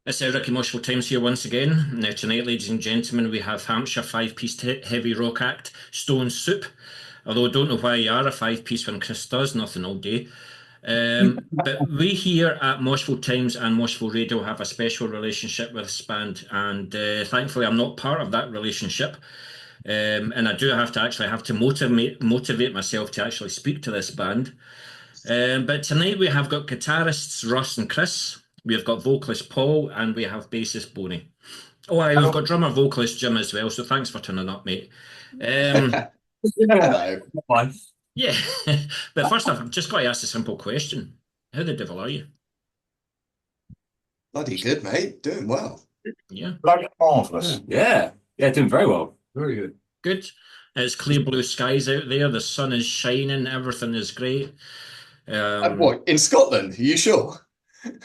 It's Ricky Moshville Times here once again. Now, tonight, ladies and gentlemen, we have Hampshire five-piece heavy rock act Stone Soup. Although I don't know why you are a five-piece when Chris does, nothing all day. But we here at Moshville Times and Moshville Radio have a special relationship with this band, and thankfully, I'm not part of that relationship. And I do have to motivate myself to actually speak to this band. But tonight we have got guitarists Ross and Chris. We have got vocalist Paul, and we have bassist Boney. Oh, aye, we've got drummer vocalist Jim as well. So thanks for turning up, mate. Um, Hello. Fine. yeah, but first off, I've just got to ask a simple question: How the devil are you? Bloody good, mate. Doing well. Yeah, Bloody marvellous. Yeah, doing very well. Very good. good. It's clear blue skies out there. The sun is shining. Everything is great. What, in Scotland? Are you sure?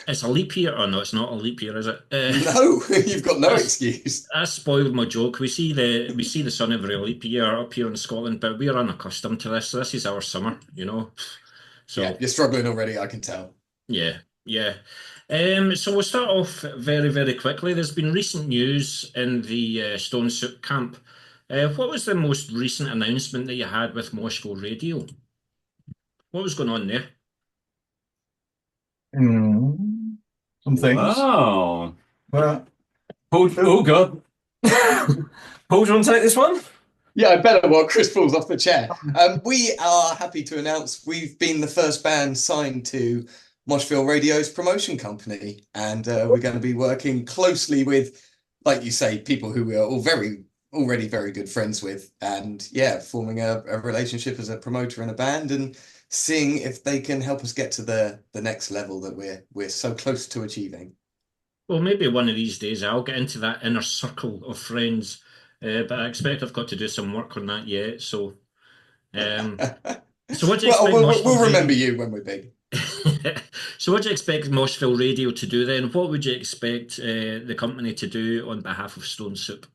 It's a leap year. Oh no, it's not a leap year, is it? No, you've got no That's- excuse. I spoiled my joke. We see the sun every leap year up here in Scotland, but we are unaccustomed to this. This is our summer, you know. So Yeah, you're struggling already, I can tell. yeah, yeah. So we'll start off very, very quickly. There's been recent news in the Stone Soup camp. What was the most recent announcement that you had with Moshville Radio? What was going on there? Some things. Oh, Well, Paul, oh God. Paul, do you want to take this one? Yeah, I better while Chris falls off the chair. We are happy to announce we've been the first band signed to Moshville Radio's promotion company, and we're going to be working closely with, like you say, people who we are already very good friends with, and yeah, forming a relationship as a promoter and a band, and seeing if they can help us get to the next level that we're so close to achieving. Well, maybe one of these days I'll get into that inner circle of friends, but I expect I've got to do some work on that yet. Um, so what do you Well, expect we'll Moshville remember Radio? you when we're big. So what do you expect Moshville Radio to do then? What would you expect the company to do on behalf of Stone Soup?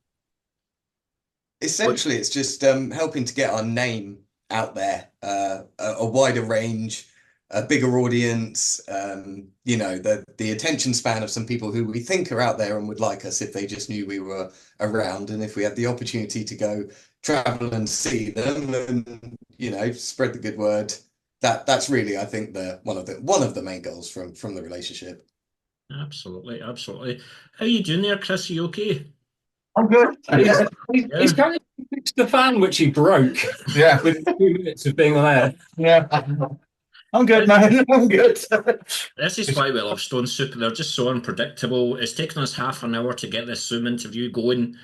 Essentially, it's just helping to get our name out there, a wider range, a bigger audience, the attention span of some people who we think are out there and would like us if they just knew we were around, and if we had the opportunity to go travel and see them and spread the good word. That's really, I think, the one of the main goals from the relationship. Absolutely, absolutely. How you doing there, Chris? You okay? I'm good. He's currently fixed the fan which he broke Yeah, within 2 minutes of being on air. yeah. I'm good, man. I'm good. This is why we love Stone Soup. They're just so unpredictable. It's taken us half an hour to get this Zoom interview going.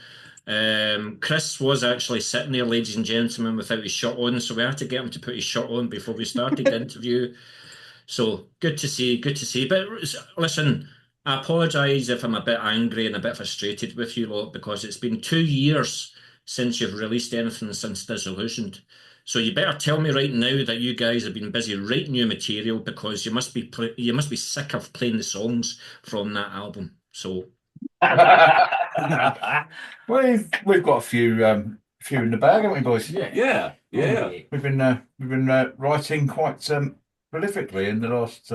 Chris was actually sitting there, ladies and gentlemen, without his shirt on, so we had to get him to put his shirt on before we started the interview. So good to see, good to see. But listen, I apologise if I'm a bit angry and a bit frustrated with you lot because it's been 2 years since you've released anything since Disillusioned. So you better tell me right now that you guys have been busy writing new material because you must be sick of playing the songs from that album. So We've got a few in the bag, haven't we, boys? Yeah. We've been writing quite prolifically in the last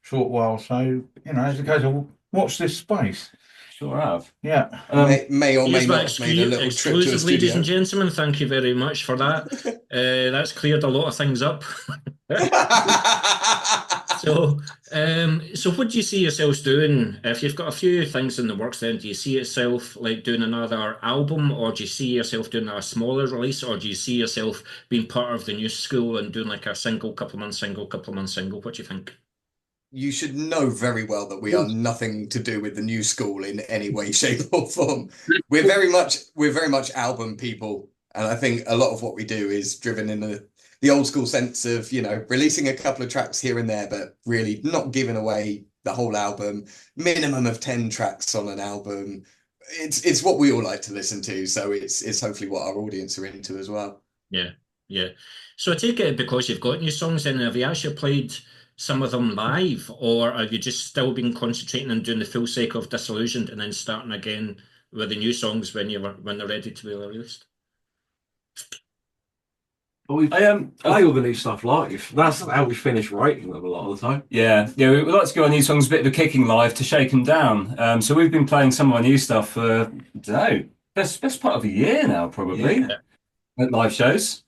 short while. So it's a case of watch this space. Sure have. Yeah. May or may here's my not have made a little trip to a exclusive, ladies and studio. gentlemen. Thank you very much for that. That's cleared a lot of things up. So what do you see yourselves doing? If you've got a few things in the works, then do you see yourself like doing another album, or do you see yourself doing a smaller release, or do you see yourself being part of the new school and doing like a single, couple of months single, couple of months single? What do you think? You should know very well that we are nothing to do with the new school in any way, shape, or form. We're very much album people, and I think a lot of what we do is driven in the old school sense of, releasing a couple of tracks here and there, but really not giving away the whole album. Minimum of 10 tracks on an album. It's what we all like to listen to, so it's hopefully what our audience are into as well. Yeah, yeah. So I take it because you've got new songs in, have you actually played some of them live, or have you just still been concentrating on doing the full cycle of Disillusioned and then starting again with the new songs when they're ready to be released? But we play all the new stuff live. That's how we finish writing them a lot of the time. Yeah, we like to give our new songs a bit of a kicking live to shake them down. So we've been playing some of our new stuff for, I don't know, best part of a year now, probably, at live shows.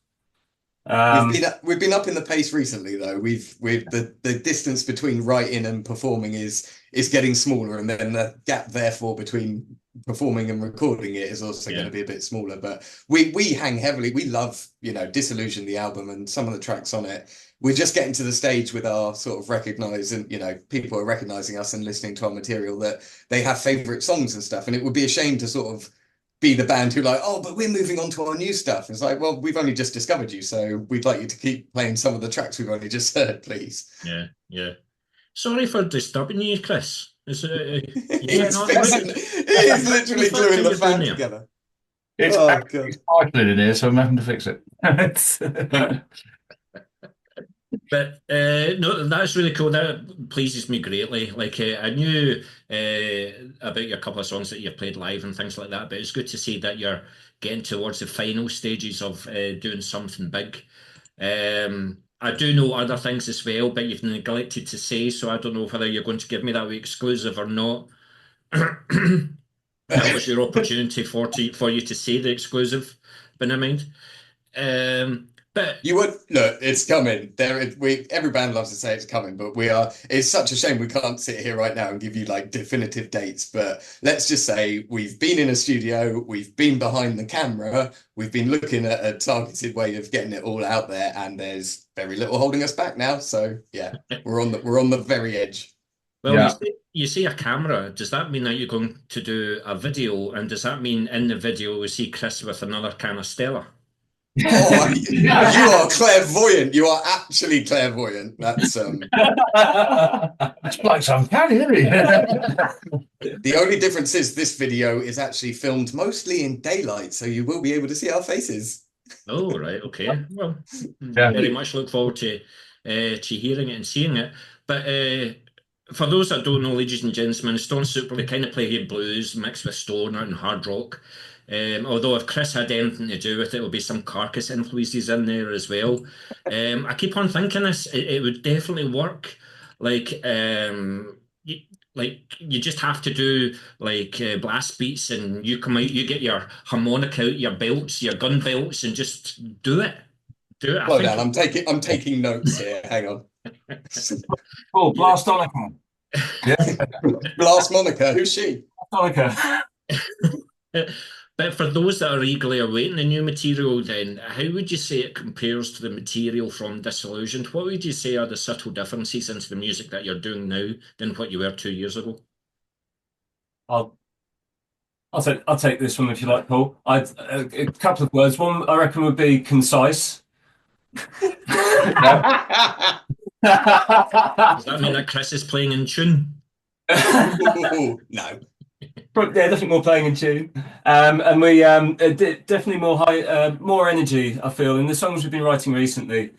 We've been up in the pace recently though. We've the distance between writing and performing is getting smaller, and then the gap therefore between performing and recording it is also going to be a bit smaller. But we hang heavily. We love, Disillusion, the album, and some of the tracks on it. We're just getting to the stage with our sort of recognizing, people are recognizing us and listening to our material, that they have favorite songs and stuff. And it would be a shame to sort of be the band who but we're moving on to our new stuff. It's like, well, we've only just discovered you, so we'd like you to keep playing some of the tracks we've only just heard, please. Yeah. Sorry for disturbing you, Chris. Is it? He's literally gluing the fan together. It's stifling in here, so I'm having to fix it. But no, that's really cool. That pleases me greatly. Like I knew about your couple of songs that you played live and things like that, but it's good to see that you're getting towards the final stages of doing something big. I do know other things as well, but you've neglected to say, so I don't know whether you're going to give me that exclusive or not. That was your opportunity for you to say the exclusive, but never mind. But you would look, it's coming. Every band loves to say it's coming, but it's such a shame we can't sit here right now and give you like definitive dates. But let's just say we've been in a studio, we've been behind the camera, we've been looking at a targeted way of getting it all out there, and there's very little holding us back now. So yeah, we're on the very edge. Well, you see a camera. Does that mean that you're going to do a video? And does that mean in the video we see Chris with another can of Stella? Oh, you are clairvoyant. You are actually clairvoyant. That's It's like some canny, isn't it? The only difference is this video is actually filmed mostly in daylight, so you will be able to see our faces. Oh, right, okay. Well, very much look forward to hearing it and seeing it. But for those that don't know, ladies and gentlemen, Stone Soup, they kind of play blues mixed with stoner and hard rock. Although if Chris had anything to do with it, it would be some Carcass influences in there as well. I keep on thinking this, it would definitely work. Like you just have to do like blast beats, and you come out, you get your harmonica out, your belts, your gun belts, and just do it. Hold on, I'm taking notes here. Hang on. Oh, Blast Monica. Yeah. Blast Monica, who's she? Monica. But for those that are eagerly awaiting the new material, then how would you say it compares to the material from Disillusioned? What would you say are the subtle differences into the music that you're doing now than what you were 2 years ago? I'll take this one if you like, Paul. A couple of words. One I reckon would be concise. Does that mean that Chris is playing in tune? No. Yeah, definitely more playing in tune, and we definitely more energy. I feel in the songs we've been writing recently.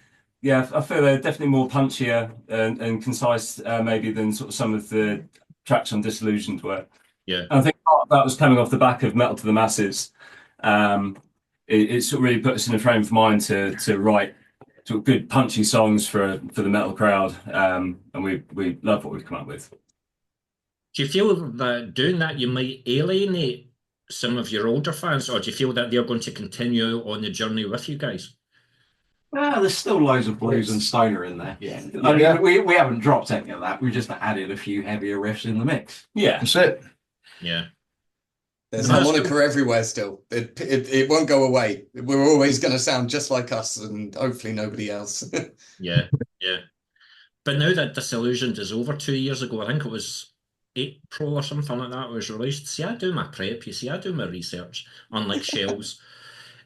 Yeah, I feel they're definitely more punchier and concise, maybe than sort of some of the tracks on Disillusioned were. Yeah, and I think part of that was coming off the back of Metal to the Masses. It sort of really put us in a frame of mind to write sort of good punchy songs for the metal crowd, and we love what we've come up with. Do you feel that doing that you might alienate some of your older fans, or do you feel that they're going to continue on the journey with you guys? Well, there's still loads of blues and stoner in there. Yeah, I mean, we haven't dropped any of that. We just added a few heavier riffs in the mix. Yeah, that's it. Yeah. There's harmonica everywhere still. It won't go away. We're always going to sound just like us, and hopefully nobody else. Yeah. But now that Disillusioned is over 2 years ago, I think it was April or something like that was released. See, I do my prep. You see, I do my research, unlike Shells.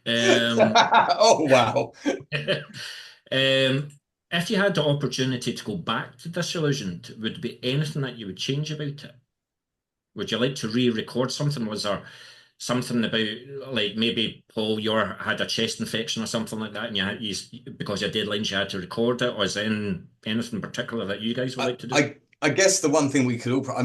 Oh, wow. If you had the opportunity to go back to Disillusioned, would there be anything that you would change about it? Would you like to re-record something? Was there something about, like, maybe Paul, you had a chest infection or something like that, and you because your deadlines you had to record it, or is there anything particular that you guys would like to do? I guess the one thing we could all, I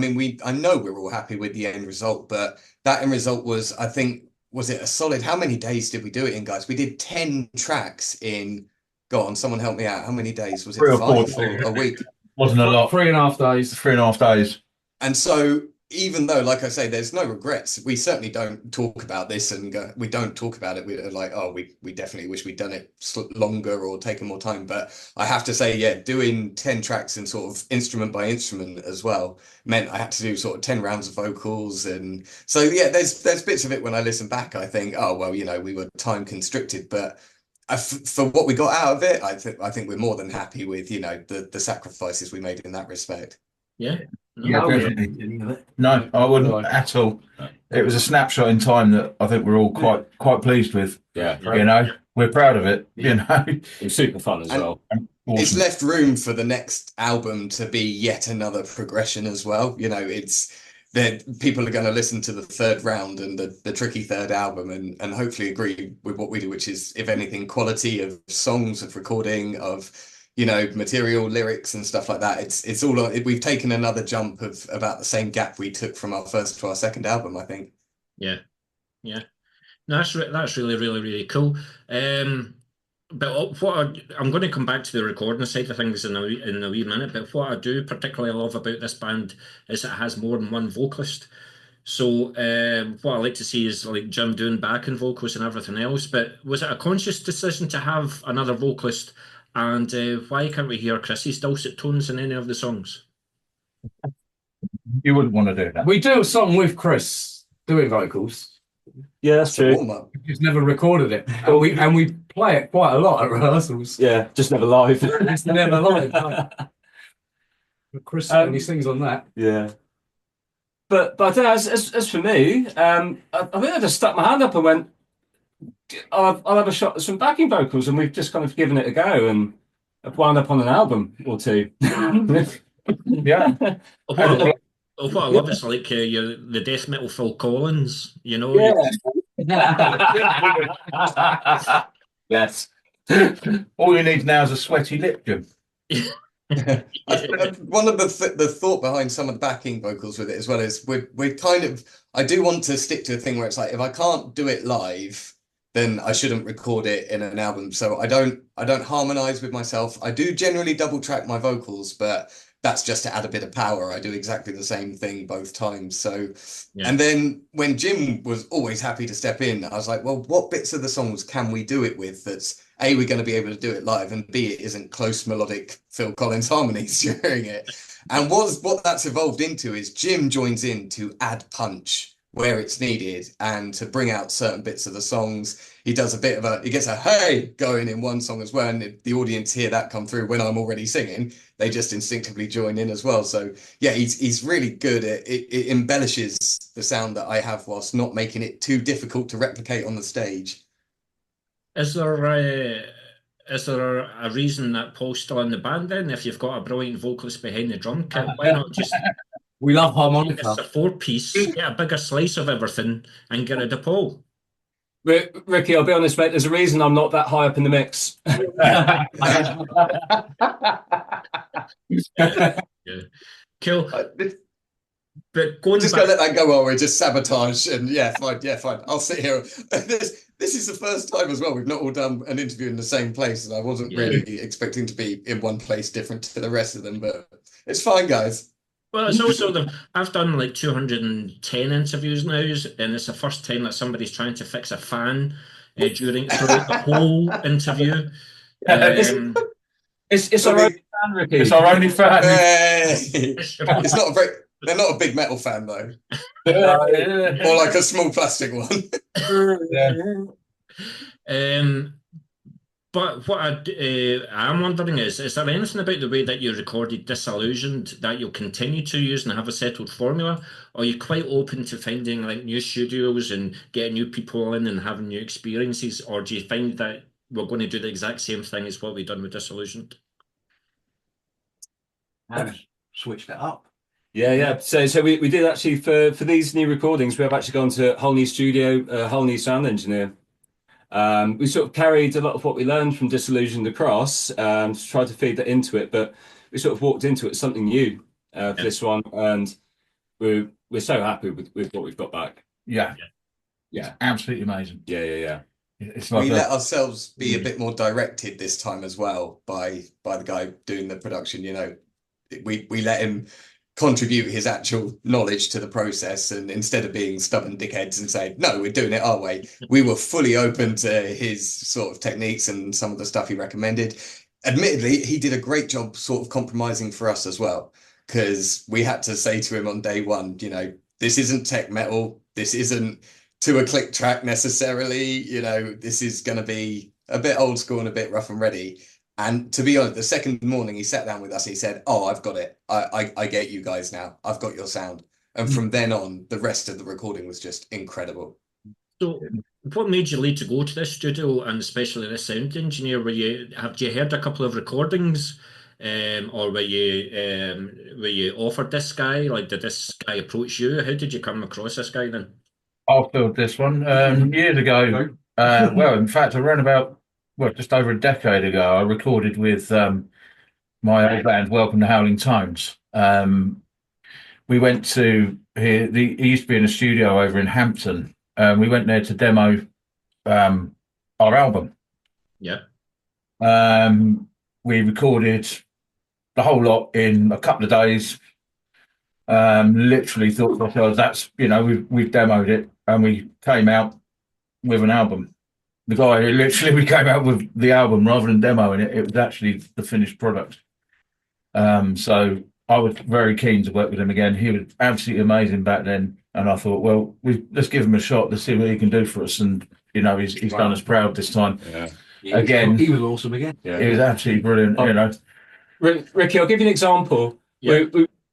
know we're all happy with the end result, but that end result was, I think, was it a solid, how many days did we do it in, guys? We did 10 tracks in, go on, someone help me out. How many days? Was it 3 or 4 5 or a week? Wasn't a lot. 3.5 days. 3.5 days. And so even though, like I say, there's no regrets, we certainly don't talk about this and we don't talk about it. We're like, oh, we definitely wish we'd done it longer or taken more time. But I have to say, yeah, doing 10 tracks and sort of instrument by instrument as well meant I had to do sort of 10 rounds of vocals. And so, yeah, there's bits of it when I listen back, I think, oh, well, you know, we were time constricted, but for what we got out of it, I think we're more than happy with, you know, the sacrifices we made in that respect. Yeah. Yeah, No, definitely. No, I wouldn't at all. It was a snapshot in time that I think we're all quite pleased with. Yeah. You know, we're proud of it. You know, It was super fun as well. It's awesome. left room for the next album to be yet another progression as well. You know, it's that people are going to listen to the third round and the tricky third album and hopefully agree with what we do, which is, if anything, quality of songs, of recording, of, you know, material, lyrics and stuff like that. It's all, we've taken another jump of about the same gap we took from our first to our second album, I think. Yeah. No, that's really, really, really cool. But I'm going to come back to the recording side of things in a wee minute. But what I do particularly love about this band is it has more than one vocalist. So what I like to see is like Jim doing backing vocals and everything else. But was it a conscious decision to have another vocalist? And why can't we hear Chrissy's dulcet tones in any of the songs? You wouldn't want to do that. We do a song with Chris doing vocals. Yeah, that's It's a true. warm-up. We just never recorded it. And we play it quite a lot at rehearsals. Yeah, just never live. It's never live. No. But Chris only sings on that. Yeah. But I don't know, as for me, I think I just stuck my hand up and went, I'll have a shot at some backing vocals, and we've just kind of given it a go, and I've wound up on an album or two. Yeah. What I love is like you're the death metal Phil Collins, you know. Yes. All you need now is a sweaty lip, Jim. One of the thought behind some of the backing vocals with it as well is we're kind of, I do want to stick to a thing where it's like, if I can't do it live, then I shouldn't record it in an album. So I don't harmonize with myself. I do generally double track my vocals, but that's just to add a bit of power. I do exactly the same thing both times. So, Yeah. And then when Jim was always happy to step in, I was like, well, what bits of the songs can we do it with that's A, we're going to be able to do it live, and B, it isn't close melodic Phil Collins harmonies during it. And what that's evolved into is Jim joins in to add punch where it's needed and to bring out certain bits of the songs. He does he gets a hey going in one song as well, and the audience hear that come through when I'm already singing. They just instinctively join in as well. So yeah, he's really good at it. It embellishes the sound that I have whilst not making it too difficult to replicate on the stage. Is there a reason that Paul's still in the band then? If you've got a brilliant vocalist behind the drum kit, why not just We love it's harmonica. a 4-piece, get a bigger slice of everything and get rid of Paul? Ricky, I'll be honest, mate, there's a reason I'm not that high up in the mix. Yeah. Cool. But going Just back, gonna let that go while we're just sabotage and yeah, fine. I'll sit here. This is the first time as well. We've not all done an interview in the same place, and I wasn't really expecting to be in one place different to the rest of them, but it's fine, guys. well, it's also I've done like 210 interviews now, and it's the first time that somebody's trying to fix a fan throughout the whole interview. It's our only fan, Ricky. It's our only fan. It's not they're not a big metal fan though, or like a small plastic one. But what I'm wondering is there anything about the way that you recorded Disillusioned that you'll continue to use and have a settled formula? Or are you quite open to finding like new studios and getting new people in and having new experiences? Or do you find that we're going to do the exact same thing as what we've done with Disillusioned? And switched it up. Yeah. So we did actually for these new recordings, we have actually gone to a whole new studio, a whole new sound engineer. We sort of carried a lot of what we learned from Disillusioned across to try to feed that into it, but we sort of walked into it something new for this one, and we're so happy with what we've got back. Yeah. Yeah. Absolutely amazing. Yeah. It's like We let ourselves be a bit more directed this time as well by the guy doing the production. You know, we let him contribute his actual knowledge to the process, and instead of being stubborn dickheads and saying no, we're doing it our way, we were fully open to his sort of techniques and some of the stuff he recommended. Admittedly, he did a great job sort of compromising for us as well, because we had to say to him on day one, you know, this isn't tech metal, this isn't to a click track necessarily, you know, this is going to be a bit old school and a bit rough and ready. And to be honest, the second morning he sat down with us, he said, "Oh, I've got it. I get you guys now. I've got your sound." And from then on, the rest of the recording was just incredible. So, what made you lead to go to this studio, and especially this sound engineer? Have you heard a couple of recordings, or were you offered this guy? Like, did this guy approach you? How did you come across this guy then? I'll build this one. Years ago, well, in fact, around about, well, just over a decade ago, I recorded with my old band, Welcome to Howling Tones. We went to here. He used to be in a studio over in Hampton. We went there to demo our album. Yeah. We recorded the whole lot in a couple of days. Literally thought to ourselves, that's, you know, we've demoed it, and we came out with an album. The guy literally, we came out with the album rather than demoing it. It was actually the finished product. So I was very keen to work with him again. He was absolutely amazing back then, and I thought, well, let's give him a shot. Let's see what he can do for us. And you know, he's done us proud this time. Yeah. Again, he was awesome again. He was absolutely brilliant. You know, Ricky, I'll give you an example. Yeah.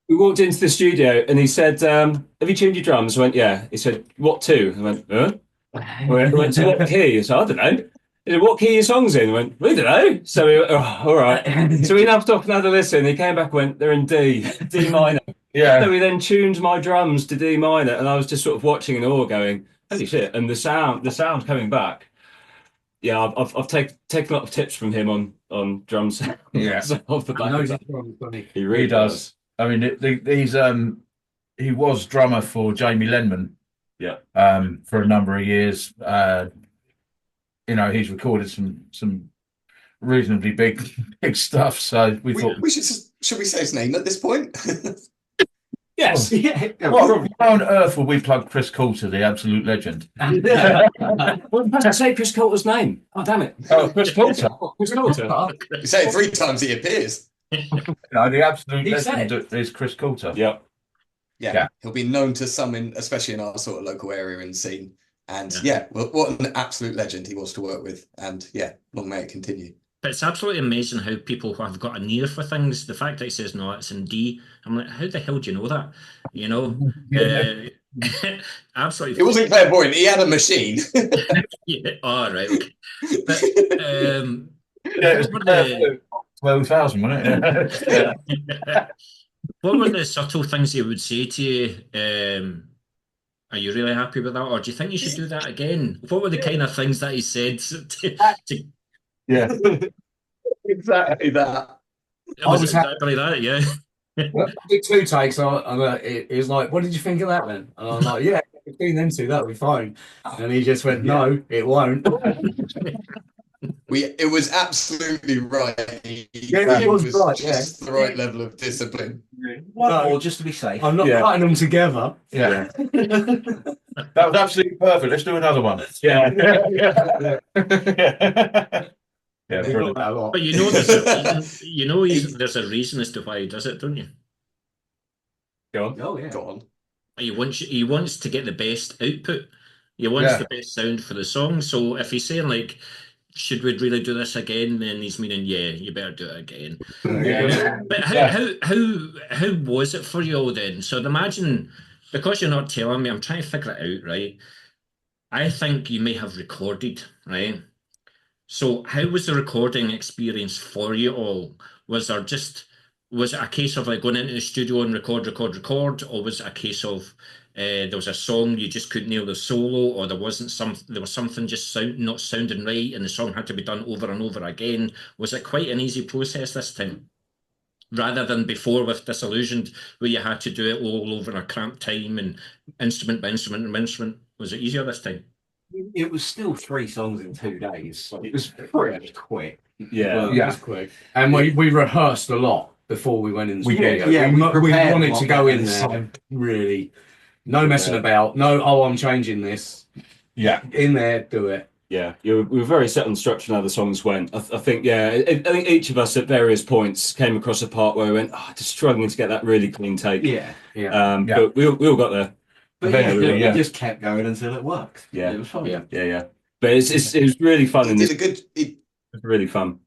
We walked into the studio and he said, "Have you tuned your drums?" I went, "Yeah." He said, "What to?" I went, "Huh?" I went, "To what key?" I said, "I don't know." He said, "What key are your songs in?" I went, "We don't know." So we went, "Oh, all right." So we nabbed off and had a listen. He came back and went, "They're in D minor." yeah. So we then tuned my drums to D minor, and I was just sort of watching in awe, going, "Holy shit!" And the sound coming back. Yeah, I've taken a lot of tips from him on drums. Yeah. Off the He back knows of that that. drum, doesn't he? He really He does. I mean, he was drummer for Jamie Lenman. Yeah. For a number of years. You know, he's recorded some reasonably big stuff. So we thought, Should we say his name at this point? Yes. Yeah. why on earth would we plug Chris Coulter, the absolute legend? Yeah. Well, did I say Chris Coulter's name? Oh, damn it. Oh, Chris Coulter. Chris Coulter. You say it 3 times, he appears. No, the absolute He said legend is Chris Coulter. Yeah. Yeah, he'll be known to some, especially in our sort of local area and scene. And yeah, well, what an absolute legend he was to work with. And yeah, long may it continue. But it's absolutely amazing how people have got an ear for things. The fact that he says, no, it's in D, I'm like, how the hell do you know that? You know? Absolutely. It wasn't clairvoyant, he had a machine. Yeah. Oh, right. Okay. But Yeah, it was 12,000, wasn't it? what were the subtle things he would say to you? Are you really happy with that? Or do you think you should do that again? What were the kind of things that he said to Yeah. Exactly that. was exactly that, yeah. I did 2 takes. It was like, "What did you think of that then?" And I'm like, "Yeah, between them 2, that'll be fine." And he just went, "No, it won't." It was absolutely right. Yeah, it was right, just the right level of discipline. No, Or just to be safe. I'm not cutting them together. Yeah. That was absolutely perfect. Let's do another one. Yeah. Yeah, brilliant. But you know, there's a reason, there's a reason as to why he does it, don't you? Go on. Oh yeah. Go on. He wants to get the best output. He wants the best sound for the song. So if he's saying like, should we really do this again? Then he's meaning, yeah, you better do it again. But how was it for you all then? So imagine, because you're not telling me, I'm trying to figure it out, right? I think you may have recorded, right? So how was the recording experience for you all? Was it a case of like going into the studio and record, or was it a case of there was a song you just couldn't nail the solo, or there was something just not sounding right and the song had to be done over and over again? Was it quite an easy process this time? Rather than before with Disillusioned, where you had to do it all over a cramped time and instrument by instrument and instrument. Was it easier this time? It was still 3 songs in 2 days. So it was pretty quick. Yeah. Well, Yeah. it was quick. And we rehearsed a lot before we went in the We studio. did. Yeah, we prepared wanted a lot to go better in this there. time. Really, no messing about. No, I'm changing this. Yeah. In there, do it. Yeah, we were very set on the structure and how the songs went. I think, I think each of us at various points came across a part where we went, just struggling to get that really clean take. Yeah. But we all got there. But Eventually, we just kept going until it worked. Yeah. It was fun. Yeah. But it was really fun. He did a good. It was really fun.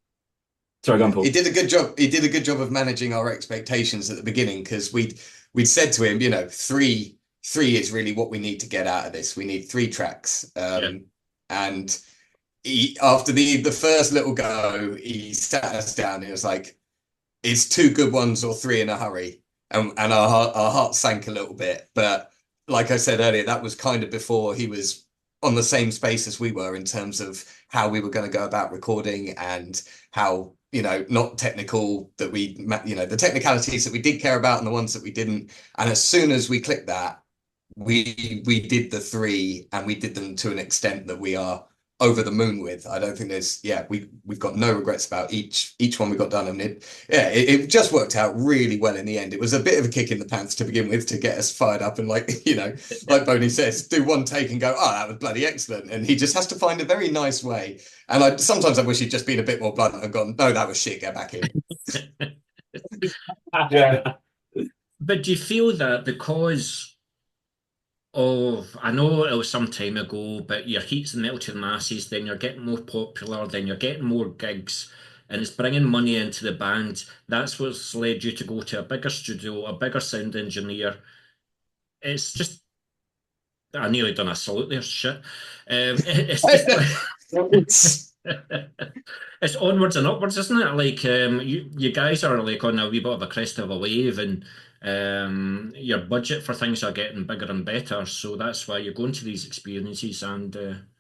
Sorry, go on, Paul. He did a good job. He did a good job of managing our expectations at the beginning, because we'd said to him, three is really what we need to get out of this. We need 3 tracks. And he, after the first little go, he sat us down and he was like, "It's 2 good ones or 3 in a hurry," and our hearts sank a little bit. But like I said earlier, that was kind of before he was on the same space as we were in terms of how we were going to go about recording, and how, not technical, that the technicalities that we did care about and the ones that we didn't. And as soon as we clicked that, we did the 3, and we did them to an extent that we are over the moon with. I don't think we've got no regrets about each one we got done, and it just worked out really well in the end. It was a bit of a kick in the pants to begin with, to get us fired up, and like Boney says, do one take and go, "Oh, that was bloody excellent," and he just has to find a very nice way. And sometimes I wish he'd just been a bit more blunt and gone, "No, that was shit, get back in." Yeah. But do you feel that because I know it was some time ago, but your heat's and metal to the masses, then you're getting more popular, then you're getting more gigs, and it's bringing money into the band. That's what's led you to go to a bigger studio, a bigger sound engineer. It's just, I nearly done a salute there, shit. It's just it's onwards and upwards, isn't it? Like, you guys are like on a wee bit of a crest of a wave, and your budget for things are getting bigger and better, so that's why you're going to these experiences, and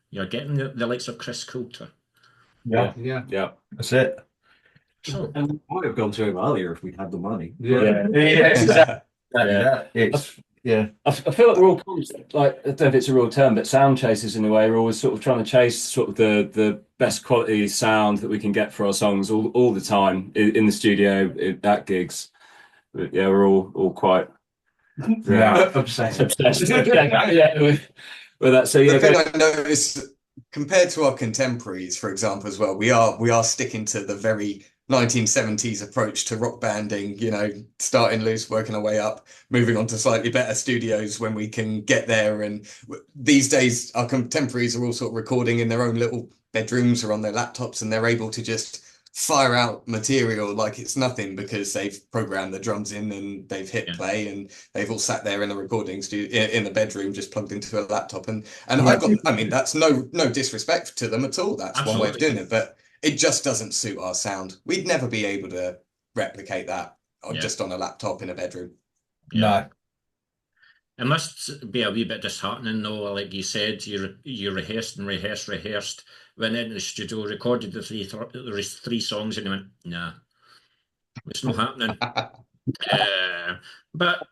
you're getting the likes of Chris Coulter. Yeah. That's it. So, And we might have gone to him earlier if we'd had the money. I feel like we're all like, I don't know if it's a real term, but sound chasers in a way. We're always sort of trying to chase sort of the best quality sound that we can get for our songs all the time in the studio, at gigs. But yeah, we're all quite Obsessed. with that. So The thing I noticed, compared to our contemporaries, for example, as well, we are sticking to the very 1970s approach to rock banding, starting loose, working our way up, moving on to slightly better studios when we can get there. And these days, our contemporaries are all sort of recording in their own little bedrooms or on their laptops, and they're able to just fire out material like it's nothing, because they've programmed the drums in and they've hit play, and they've all sat there in the recording studio in the bedroom, just plugged into a laptop. And that's no disrespect to them at all. That's Absolutely. one way of doing it, but it just doesn't suit our sound. We'd never be able to replicate that just on a laptop in a bedroom. No. It must be a wee bit disheartening, though. Like you said, you rehearsed, went into the studio, recorded the 3 songs, and you went, "Nah, it's not happening." But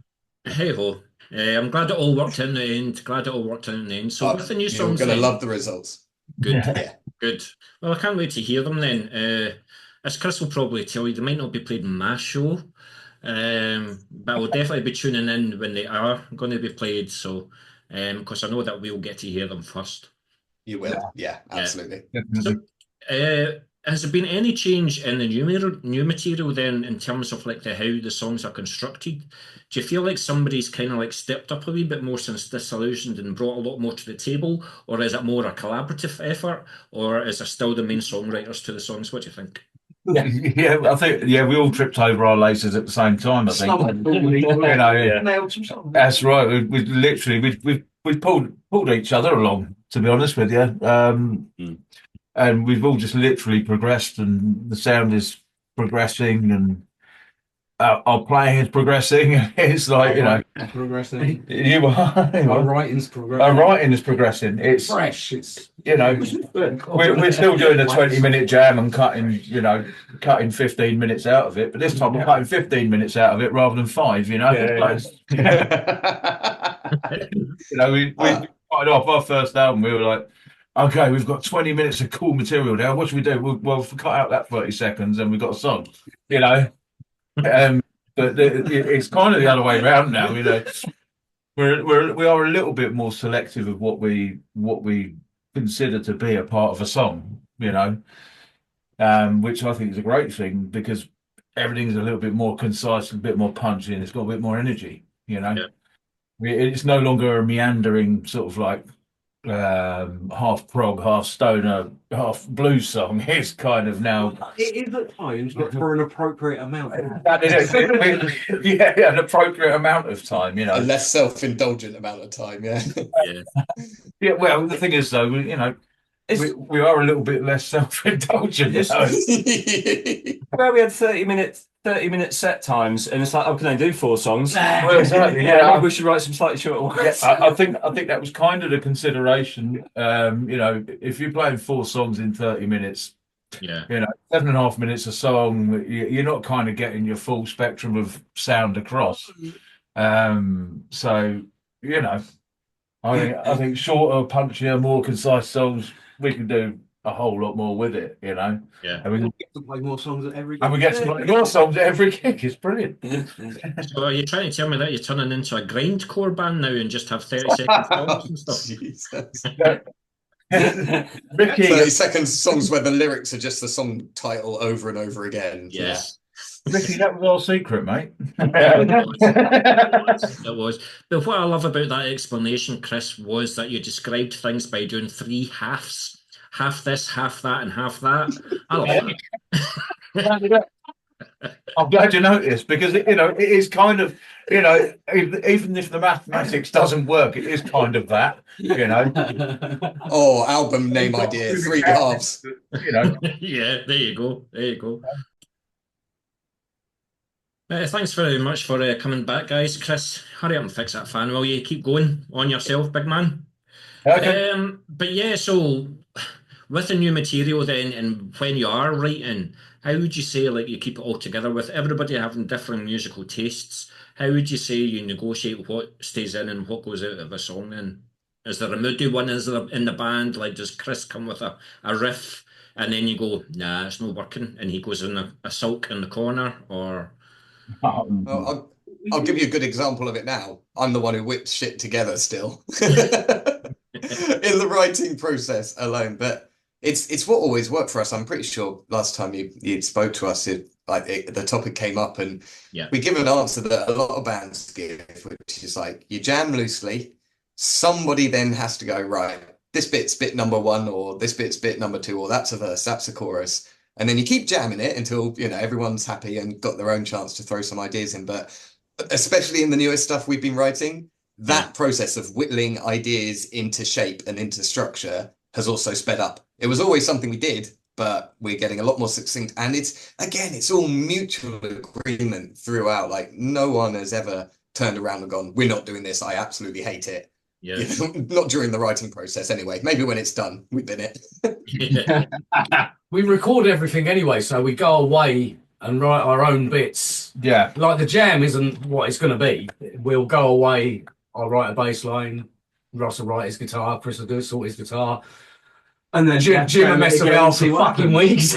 hey ho, I'm glad it all worked in the end. So with the new songs, you're going to love the results. Good. Yeah. Good. Well, I can't wait to hear them then. As Chris will probably tell you, they might not be played in my show, but I'll definitely be tuning in when they are going to be played. So, because I know that we'll get to hear them first. You will. Yeah, absolutely. So, has there been any change in the new material then, in terms of like how the songs are constructed? Do you feel like somebody's kind of like stepped up a wee bit more since Disillusioned and brought a lot more to the table, or is it more a collaborative effort, or is there still the main songwriters to the songs? What do you think? I think we all tripped over our laces at the same time. I think Nailed some songs. that's right. We literally we pulled each other along. To be honest with you, and we've all just literally progressed, and the sound is progressing, and our playing is progressing. It's like progressing. You are. Our writing's progressing. Our writing is progressing. It's fresh. It's we're still doing a 20-minute jam and cutting 15 minutes out of it, but this time we're cutting 15 minutes out of it rather than 5. We've quite started off our first album, we were like, okay, we've got 20 minutes of cool material now. What should we do? Well, if we cut out that 30 seconds, then we've got a song, you know. But it's kind of the other way around now, you know. We are a little bit more selective of what we consider to be a part of a song, you know, which I think is a great thing because everything's a little bit more concise, a bit more punchy, and it's got a bit more energy, you know. Yeah. It's no longer a meandering sort of like half prog, half stoner, half blues song. It's kind of now. It is at times, but for an appropriate amount. Yeah, an appropriate amount of time, you A know. less self-indulgent amount of time, yeah. Yeah. Yeah, well, the thing is, though, you know, we are a little bit less self-indulgent, you know. Where we had 30-minute set times, and it's like, oh, can I do 4 songs? Well, exactly, Yeah, yeah. maybe we should write some slightly shorter ones. I think that was kind of the consideration. You know, if you're playing 4 songs in 30 minutes, Yeah. you know, 7.5 minutes a song, you're not kind of getting your full spectrum of sound across. So, you know, I think shorter, punchier, more concise songs, we can do a whole lot more with it, you know. Yeah. And we get to play more songs at every and we get to play more songs at every gig. It's brilliant. So are you trying to tell me that you're turning into a grindcore band now and just have 30-second songs and stuff? Jesus. Ricky, 30-second songs where the lyrics are just the song title over and over again. Yes. Ricky, that was our secret, mate. It was. But what I love about that explanation, Chris, was that you described things by doing 3 halves. Half this, half that, and half that. I love that. I'm glad you noticed because you know it is kind of, you know, even if the mathematics doesn't work, it is kind of that, you know. Oh, album name idea, 3 halves. You know. Yeah, there you go. There you go. Thanks very much for coming back, guys. Chris, hurry up and fix that fan, will you? Keep going on yourself, big man. Okay. But yeah, so with the new material then, and when you are writing, how would you say like you keep it all together with everybody having different musical tastes? How would you say you negotiate what stays in and what goes out of a song then? Is there a moody one? Is there in the band? Like, does Chris come with a riff and then you go, nah, it's not working, and he goes in a sulk in the corner, or... Well, I'll give you a good example of it now. I'm the one who whips shit together still in the writing process alone. But it's what always worked for us. I'm pretty sure last time you spoke to us, the topic came up, and we give an answer that a lot of bands give, which is like you jam loosely. Somebody then has to go, right, this bit's bit number 1, or this bit's bit number 2, or that's a verse, that's a chorus. And then you keep jamming it until, you know, everyone's happy and got their own chance to throw some ideas in. But especially in the newest stuff we've been writing, that process of whittling ideas into shape and into structure has also sped up. It was always something we did, but we're getting a lot more succinct. And it's all mutual agreement throughout. Like, no one has ever turned around and gone, we're not doing this, I absolutely hate it. Yeah. You know, not during the writing process anyway. Maybe when it's done, we bin it. We record everything anyway, so we go away and write our own bits. Yeah. Like the jam isn't what it's going to be. We'll go away, I'll write a bass line, Russ will write his guitar, Chris will sort his guitar. And then Jim will mess about for fucking weeks.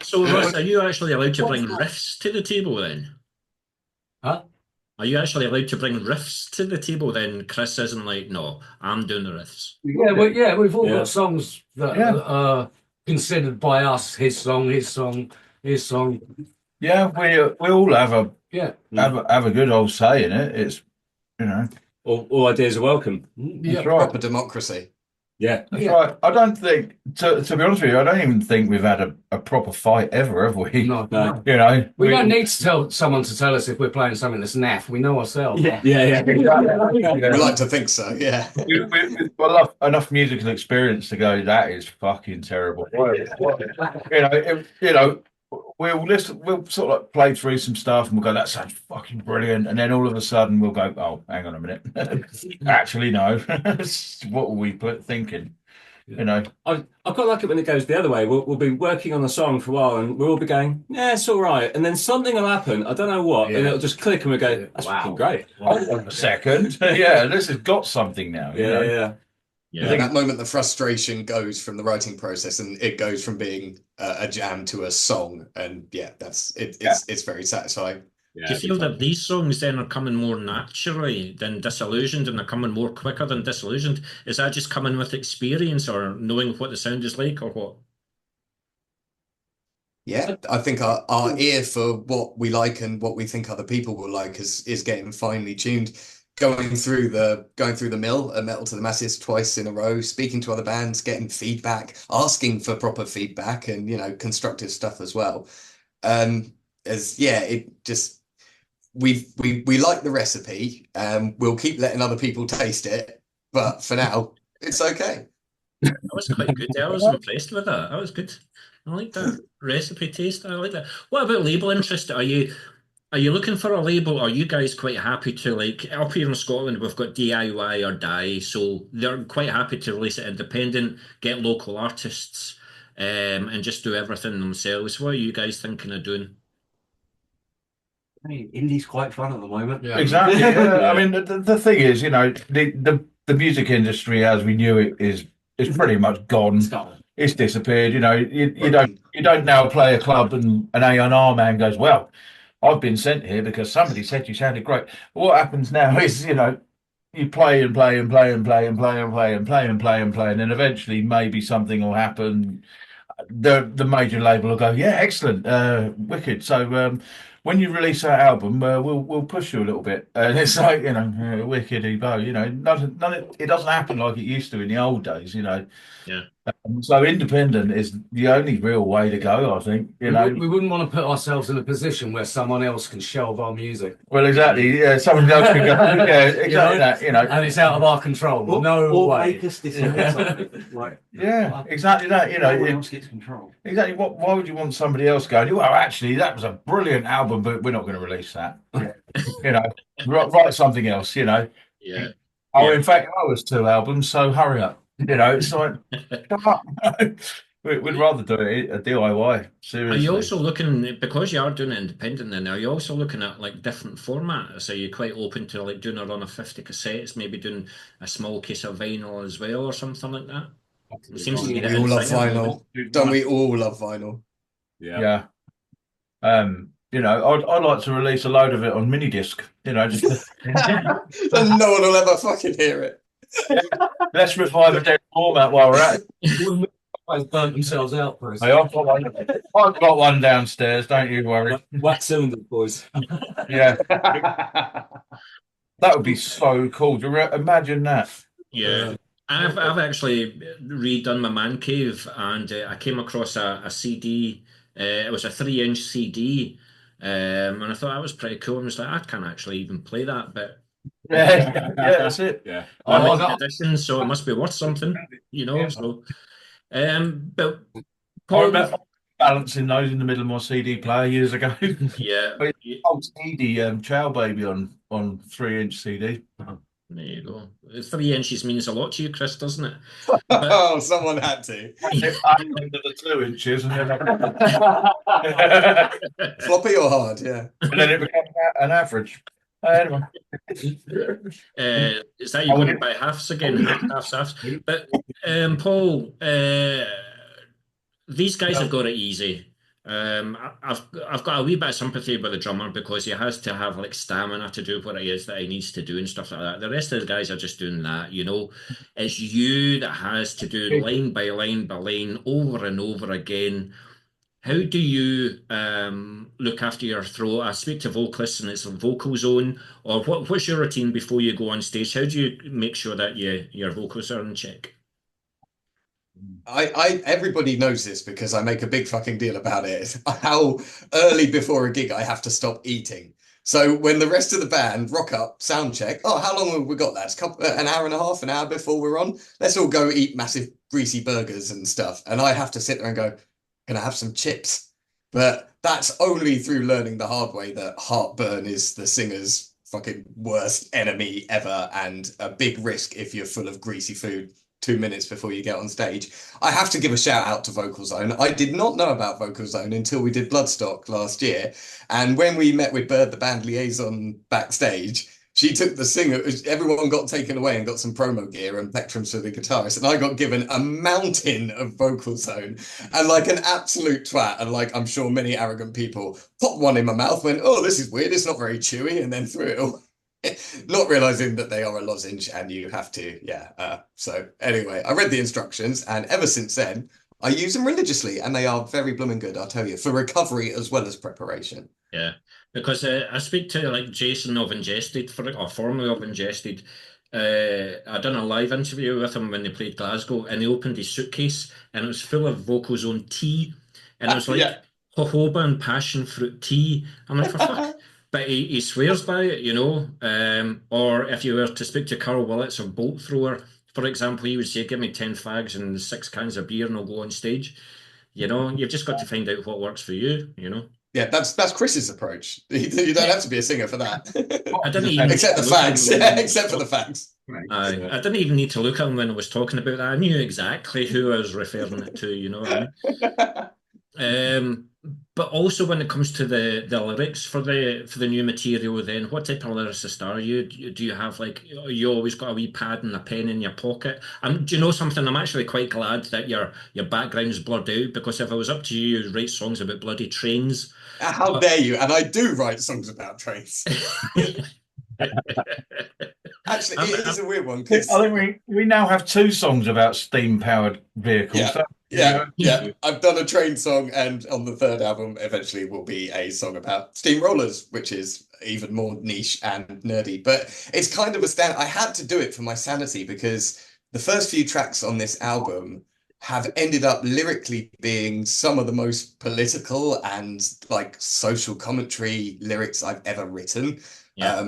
So, Russ, are you actually allowed to bring riffs to the table then? Huh? Are you actually allowed to bring riffs to the table then? Chris isn't like, no, I'm doing the riffs. Yeah, we've all got songs that are considered by us his song, his song, his song. Yeah, we all have a good old say in it. It's, you know, all ideas are welcome. That's right. Proper democracy. Yeah, That's right. I don't think, to be honest with you, I don't even think we've had a proper fight ever, have we? No. You know, we don't need to tell someone to tell us if we're playing something that's naff. We know ourselves. Yeah. We like to think so. Yeah. We've got enough musical experience to go, that is fucking terrible. You know, we'll listen. We'll sort of like play through some stuff, and we'll go, that sounds fucking brilliant. And then all of a sudden, we'll go, oh, hang on a minute. Actually, no. What were we thinking? You know, I quite like it when it goes the other way. We'll be working on a song for a while, and we'll all be going, "Yeah, it's all right," and then something will happen. I don't know what, and Yeah. it'll just click, and we go, Yeah. "That's Wow. fucking great." hold on a second. Yeah, this has got something now. You know? Yeah. Yeah, that moment the frustration goes from the writing process, and it goes from being a jam to a song, and yeah, that's it. It's very satisfying. Do you feel that these songs then are coming more naturally than Disillusioned, and they're coming more quicker than Disillusioned? Is that just coming with experience or knowing what the sound is like, or what? Yeah, I think our ear for what we like and what we think other people will like is getting finely tuned. Going through the mill at Metal to the Masses twice in a row, speaking to other bands, getting feedback, asking for proper feedback, and constructive stuff as well. It just we like the recipe. We'll keep letting other people taste it, but for now, it's okay. That was quite good. I was impressed with that. That was good. I like that recipe taste. I like that. What about label interest? Are you looking for a label? Are you guys quite happy to, like, up here in Scotland, we've got DIY or die, so they're quite happy to release it independent, get local artists, and just do everything themselves. What are you guys thinking of doing? I mean, indie's quite fun at the moment. Yeah. Exactly. Yeah. I mean, the thing is, the music industry as we knew it is pretty much gone. It's disappeared. You don't now play a club and an A&R man goes, well, I've been sent here because somebody said you sounded great. What happens now is, you play and play and play and play and play and play and play and play and play, and then eventually maybe something will happen. The major label will go, yeah, excellent, wicked. So when you release that album, we'll push you a little bit, and it's like wickedy bow. It doesn't happen like it used to in the old days. Yeah. So independent is the only real way to go, I think. We wouldn't want to put ourselves in a position where someone else can shelve our music. Well, exactly. Yeah, someone else can go. Yeah, exactly that. And it's out of our control. Or way. make us decide something. Like, yeah, exactly that. no one else gets control. Exactly. Why would you want somebody else going, well, actually, that was a brilliant album, but we're not going to release that. Write something else. Yeah. Oh, in fact, I was 2 albums, so hurry up. It's like, come on. We'd rather do it a DIY. Seriously. Are you also looking, because you are doing it independent then, are you also looking at like different formats? Are you quite open to like doing a run of 50 cassettes, maybe doing a small case of vinyl as well or something like that? It seems to be We all love vinyl. Don't we all love vinyl? Yeah. I'd like to release a load of it on mini disc. Just Then no one will ever fucking hear it. let's revive a dead format while we're at it. Burnt themselves out, Bruce. Hey, I've got one downstairs. Don't you worry. Wax cylinders, boys. Yeah, that would be so cool. Imagine that. Yeah. I've actually redone my man cave, and I came across a CD. It was a 3-inch CD, and I thought that was pretty cool. And I was like, I can't actually even play that, but Yeah, that's it. Yeah. limited edition, so it must be worth something, So, but I Paul, remember balancing those in the middle of my CD player years ago. yeah, Old CD Chow Baby on 3-inch CD. there you go. 3 inches means a lot to you, Chris, doesn't it? Oh, someone had to. I ended the 2 inches, and then Floppy or hard, yeah. and then it became an average. Anyway. Is that you going by halves again? Halves. But Paul, these guys have got it easy. I've got a wee bit of sympathy with the drummer because he has to have like stamina to do what it is that he needs to do and stuff like that. The rest of the guys are just doing that, It's you that has to do line by line by line over and over again. How do you look after your throat? I speak to vocalists and it's a vocal zone. Or what's your routine before you go on stage? How do you make sure that your vocals are in check? Everybody knows this because I make a big fucking deal about it. How early before a gig I have to stop eating. So when the rest of the band rock up, sound check. Oh, how long have we got that? An hour and a half, an hour before we're on. Let's all go eat massive greasy burgers and stuff. And I have to sit there and go, can I have some chips? But that's only through learning the hard way that heartburn is the singer's fucking worst enemy ever and a big risk if you're full of greasy food. 2 minutes before you get on stage. I have to give a shout out to Vocal Zone. I did not know about Vocal Zone until we did Bloodstock last year. And when we met with Bird, the band liaison backstage, she took the singer, everyone got taken away and got some promo gear and plectrums for the guitarist. And I got given a mountain of Vocal Zone and like an absolute twat. And like, I'm sure many arrogant people popped one in my mouth, went, oh, this is weird. It's not very chewy. And then threw it all. Not realizing that they are a lozenge and you have to, so anyway, I read the instructions and ever since then, I use them religiously and they are very blooming good, I'll tell you, for recovery as well as preparation. Yeah, because I speak to like Jason of Ingested, formerly of Ingested. I done a live interview with him when they played Glasgow and he opened his suitcase and it was full of Vocal Zone tea and it was like jojoba and passion fruit tea. I'm like, for fuck. But he swears by it, you know. Or if you were to speak to Carl Willits of Bolt Thrower, for example, he would say, give me 10 fags and 6 cans of beer and I'll go on stage. You know, you've just got to find out what works for you, you know. Yeah, that's Chris's approach. You don't have to be a singer for that. I didn't even except the fags. Except for the fags. I didn't even need to look at him when I was talking about that. I knew exactly who I was referring it to, you know what I mean? But also when it comes to the lyrics for the new material, then what type of lyricist are you? Do you have like you always got a wee pad and a pen in your pocket? Do you know something? I'm actually quite glad that your background's blurred out because if it was up to you, you'd write songs about bloody trains. How dare you? And I do write songs about trains. Actually, it is a weird one. I think we now have 2 songs about steam-powered vehicles. Yeah. I've done a train song, and on the 3rd album, eventually will be a song about steamrollers, which is even more niche and nerdy. But it's kind of a stand. I had to do it for my sanity because the first few tracks on this album have ended up lyrically being some of the most political and like social commentary lyrics I've ever written. Yeah.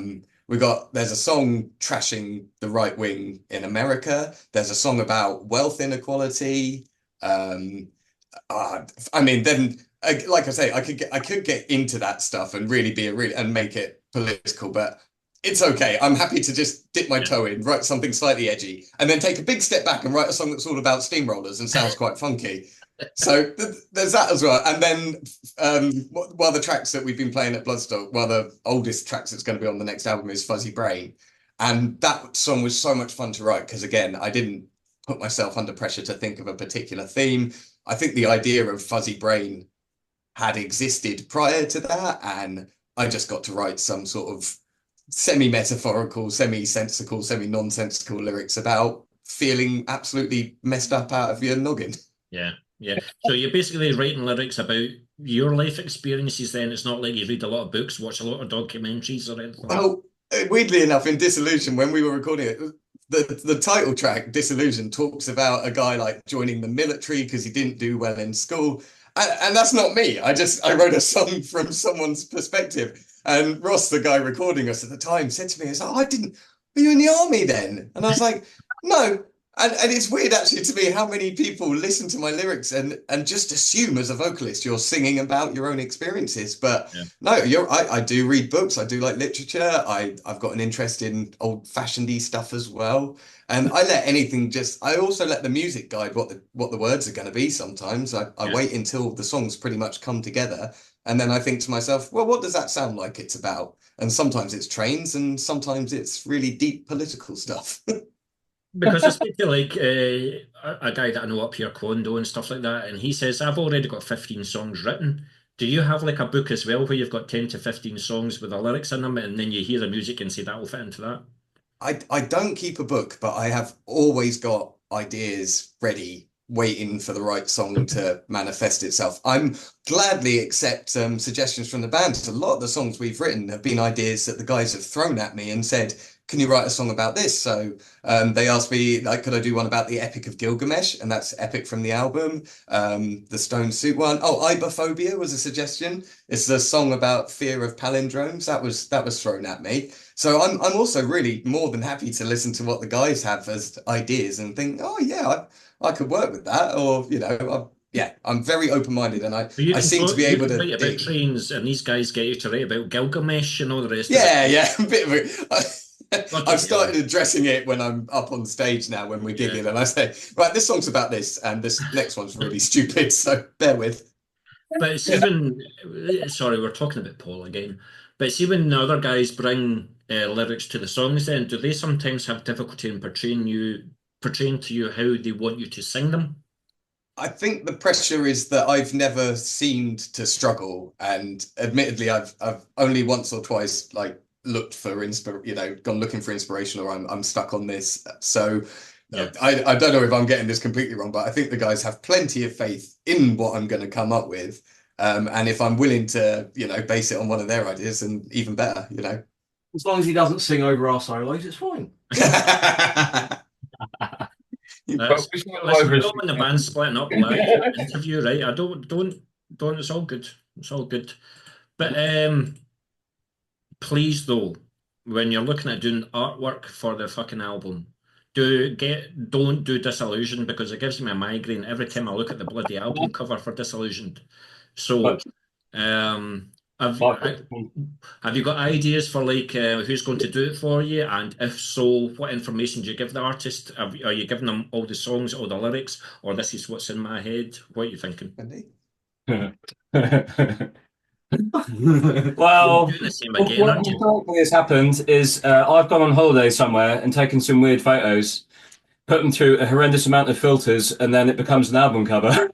There's a song trashing the right wing in America. There's a song about wealth inequality. Then, like I say, I could get into that stuff and really and make it political, but it's okay. I'm happy to just dip my toe in, write something slightly edgy, and then take a big step back and write a song that's all about steamrollers and sounds quite funky. So there's that as well. And then while the tracks that we've been playing at Bloodstock, the oldest tracks that's going to be on the next album is Fuzzy Brain. And that song was so much fun to write because, again, I didn't put myself under pressure to think of a particular theme. I think the idea of Fuzzy Brain had existed prior to that. And I just got to write some sort of semi-metaphorical, semi-sensical, semi-nonsensical lyrics about feeling absolutely messed up out of your noggin. Yeah. So you're basically writing lyrics about your life experiences then. It's not like you read a lot of books, watch a lot of documentaries or anything. Well, weirdly enough, in Disillusion, when we were recording it, the title track, Disillusion, talks about a guy like joining the military because he didn't do well in school. And that's not me. I wrote a song from someone's perspective. And Ross, the guy recording us at the time, said to me, he's like, were you in the army then? And I was like, no. And it's weird actually to me how many people listen to my lyrics and just assume as a vocalist you're singing about your own experiences. But no, I do read books. I do like literature. I've got an interest in old-fashioned-y stuff as well. And I let anything I also let the music guide what the words are going to be sometimes. I wait until the songs pretty much come together. And then I think to myself, well, what does that sound like it's about? And sometimes it's trains and sometimes it's really deep political stuff. Because I speak to like a guy that I know up here, Condo and stuff like that, and he says, I've already got 15 songs written. Do you have like a book as well where you've got 10 to 15 songs with the lyrics in them and then you hear the music and say that will fit into that? I don't keep a book, but I have always got ideas ready, waiting for the right song to manifest itself. I'm gladly accept suggestions from the band. A lot of the songs we've written have been ideas that the guys have thrown at me and said, can you write a song about this? So they asked me, like, could I do one about the Epic of Gilgamesh? And that's Epic from the album. The Stone Soup one. Oh, Ibophobia was a suggestion. It's a song about fear of palindromes. That was thrown at me. So I'm also really more than happy to listen to what the guys have as ideas and think, oh yeah, I could work with that. Or, you know, I'm very open-minded and I seem to be able to write about trains and these guys get you to write about Gilgamesh and all the rest of it. Yeah, a bit of it. I've started addressing it when I'm up on stage now when we're gigging, and I say, right, this song's about this, and this next one's really stupid, so bear with. But it's even, sorry, we're talking about Paul again, but see when the other guys bring lyrics to the songs then, do they sometimes have difficulty in portraying to you how they want you to sing them? I think the pressure is that I've never seemed to struggle, and admittedly, I've only once or twice like looked for gone looking for inspiration, or I'm stuck on this. So I don't know if I'm getting this completely wrong, but I think the guys have plenty of faith in what I'm going to come up with, and if I'm willing to, base it on one of their ideas, and even better, As long as he doesn't sing over our solos, it's fine. Listen, we don't want the band splitting up live interview, right? I don't. It's all good. It's all good. But please though, when you're looking at doing artwork for the fucking album, don't do Disillusioned, because it gives me a migraine every time I look at the bloody album cover for Disillusioned. So, have you got ideas for like who's going to do it for you? And if so, what information do you give the artist? Are you giving them all the songs, all the lyrics, or this is what's in my head? What are you thinking? Well, Doing the same again, what aren't you? historically has happened is I've gone on holiday somewhere and taken some weird photos, put them through a horrendous amount of filters, and then it becomes an album cover.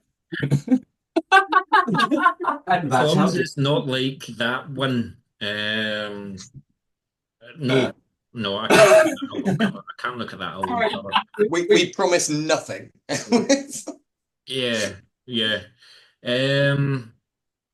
And As that's long how as it's not like that one. No, I can't look at that album cover. We promise nothing. Yeah.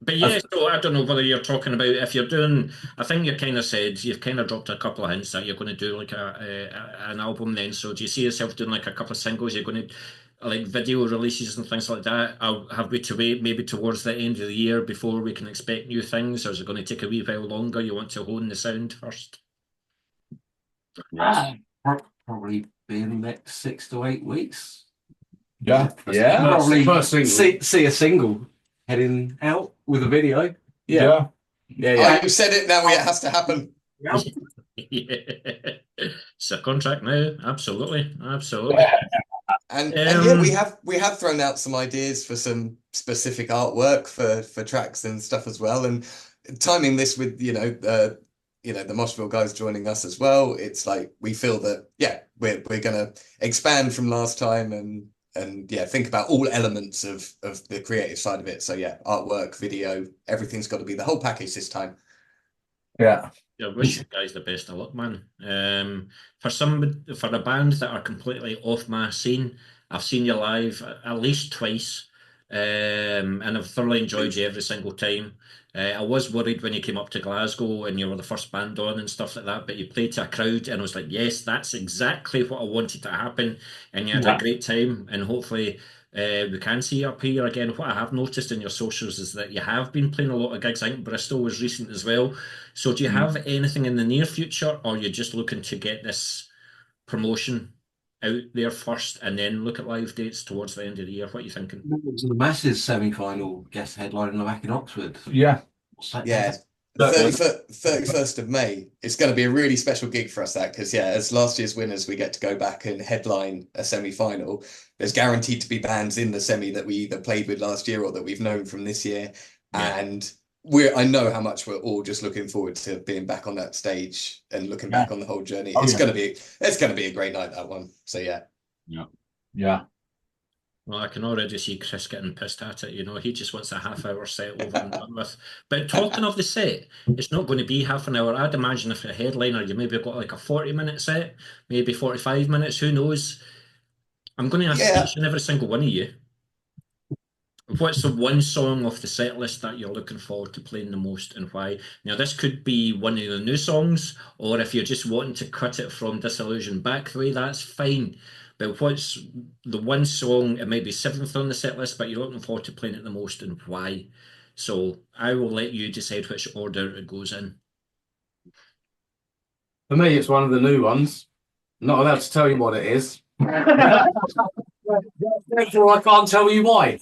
But yeah, so I don't know whether you're talking about if you're doing. I think you kind of said you've kind of dropped a couple of hints that you're going to do like an album then. So do you see yourself doing like a couple of singles? You're going to like video releases and things like that. Have we to wait maybe towards the end of the year before we can expect new things, or is it going to take a wee while longer? You want to hone the sound first? probably be in the next 6 to 8 weeks. Yeah. Probably First single. see a single heading out with a video. Yeah. Oh, you said it, now it has to happen. Yeah. It's a contract now. Absolutely. And yeah, we have thrown out some ideas for some specific artwork for tracks and stuff as well. And timing this with the Moshville guys joining us as well, it's like we feel that we're gonna expand from last time and think about all elements of the creative side of it. So yeah, artwork, video, everything's got to be the whole package this time. Yeah. I wish you guys the best of luck, man. For a band that are completely off my scene, I've seen you live at least twice, and I've thoroughly enjoyed you every single time. I was worried when you came up to Glasgow and you were the first band on and stuff like that, but you played to a crowd and I was like, yes, that's exactly what I wanted to happen, and you had a great time, and hopefully we can see you up here again. What I have noticed in your socials is that you have been playing a lot of gigs. I think Bristol was recent as well. So do you have anything in the near future, or are you just looking to get this promotion out there first and then look at live dates towards the end of the year? What are you thinking? The Masses semi-final guest headlining back in Oxford. Yeah. Yeah. 31st of May. It's going to be a really special gig for us, that, because as last year's winners, we get to go back and headline a semi-final. There's guaranteed to be bands in the semi that we either played with last year or that we've known from this year. Yeah. And I know how much we're all just looking forward to being back on that stage and looking back on the whole journey. It's going to be a great night, that one. So yeah. Well, I can already see Chris getting pissed at it. He just wants a half-hour set over and done with. But talking of the set, it's not going to be half an hour. I'd imagine if you're a headliner, you maybe got like a 40-minute set, maybe 45 minutes. Who knows? I'm going to ask each and every single one of you, what's the one song off the set list that you're looking forward to playing the most, and why? Now, this could be one of the new songs, or if you're just wanting to cut it from Disillusion back the way, that's fine. But what's the one song, it might be 7th on the set list, but you're looking forward to playing it the most, and why? So I will let you decide which order it goes in. For me, it's one of the new ones. Not allowed to tell you what it is. Therefore, I can't tell you why.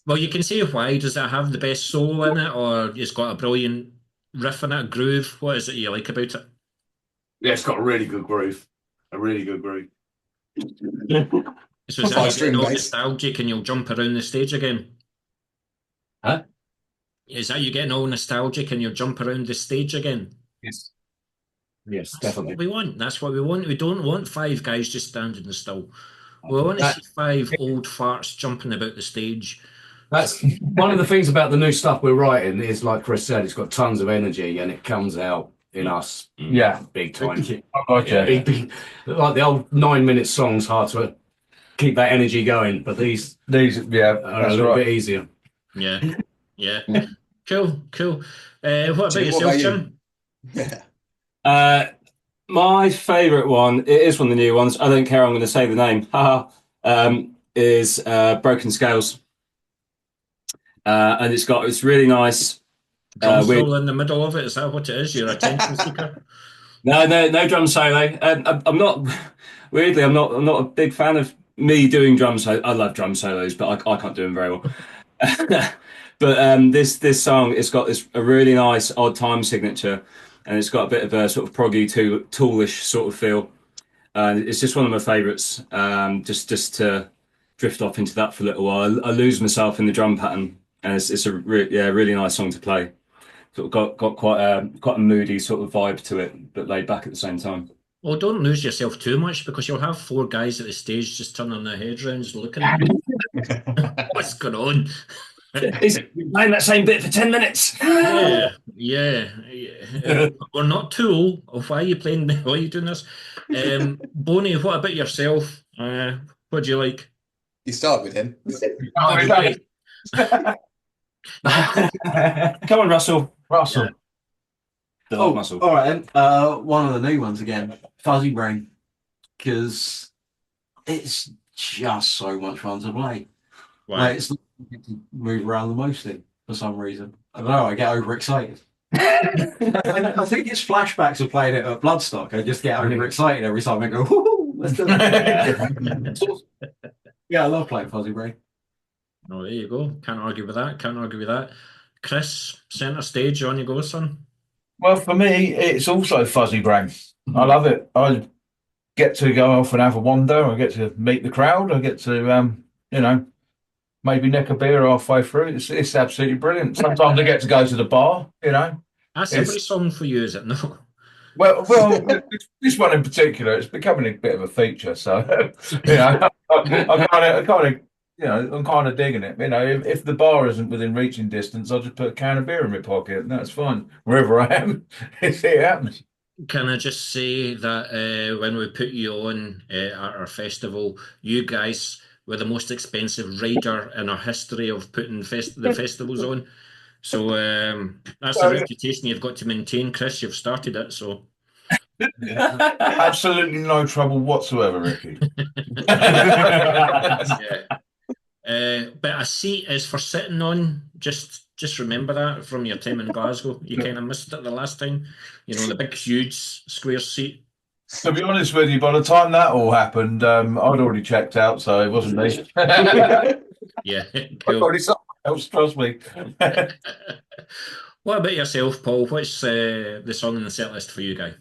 Well, you can say why. Does it have the best soul in it, or it's got a brilliant riff in it, groove? What is it you like about it? Yeah, it's got a really good groove. A really good groove. So is that you Five-string getting all bass. nostalgic and you'll jump around the stage again? Huh? Is that you getting all nostalgic and you'll jump around the stage again? Yes. Yes, That's what definitely. we want. That's what we want. We don't want five guys just standing still. We want to see five old farts jumping about the stage. That's one of the things about the new stuff we're writing is, like Chris said, it's got tons of energy and it comes out in us. Yeah. Big time. Gotcha. Like the old 9-minute songs, hard to keep that energy going, but these Yeah, are a that's little right. bit easier. Yeah. Yeah. Cool. What about Jim, what yourself, about you? Jim? My favourite one, it is one of the new ones. I don't care. I'm going to say the name. Is Broken Scales, and it's really nice. Drum Weird. solo in the middle of it. Is that what it is? You're a attention seeker? No drum solo. I'm not. Weirdly, I'm not a big fan of me doing drum solo. I love drum solos, but I can't do them very well. But this song, it's got a really nice odd time signature, and it's got a bit of a sort of proggy toolish sort of feel. It's just one of my favourites. Just to drift off into that for a little while. I lose myself in the drum pattern, and it's a really nice song to play. Sort of got quite a moody sort of vibe to it, but laid back at the same time. Well, don't lose yourself too much because you'll have four guys at the stage just turning their heads around, just looking. What's going on? He's been playing that same bit for 10 minutes. Yeah. We're not too old. Oh, why are you playing? Why are you doing this? Bonnie, what about yourself? What do you like? You start with him. Okay. Come on, Russell. Russell. The love muscle. All right, then. One of the new ones again, Fuzzy Brain, because it's just so much fun to play. Why? Like, it's not easy to move around the most in for some reason. I don't know. I get overexcited. And I think it's flashbacks of playing it at Bloodstock. I just get overexcited every time I go, whoo, let's do it. Yeah, I love playing Fuzzy Brain. Oh, there you go. Can't argue with that. Chris, centre stage, on you go, son. Well, for me, it's also Fuzzy Brain. I love it. I get to go off and have a wander. I get to meet the crowd. I get to, maybe nick a beer halfway through. It's absolutely brilliant. Sometimes I get to go to the bar. That's every song for you, is it? No. Well, this one in particular, it's becoming a bit of a feature. So, I'm kind of digging it. If the bar isn't within reaching distance, I'll just put a can of beer in my pocket, and that's fine. Wherever I am, it happens. Can I just say that when we put you on at our festival, you guys were the most expensive rider in our history of putting the festivals on. So that's the reputation you've got to maintain, Chris. You've started it, so. Absolutely no trouble whatsoever, Ricky. But a seat is for sitting on. Just remember that from your time in Glasgow. You kind of missed it the last time. The big, huge square seat. To be honest with you, by the time that all happened, I'd already checked out, so it wasn't me. Yeah, cool. Probably someone else, trust me. What about yourself, Paul? What's the song in the set list for you, guy?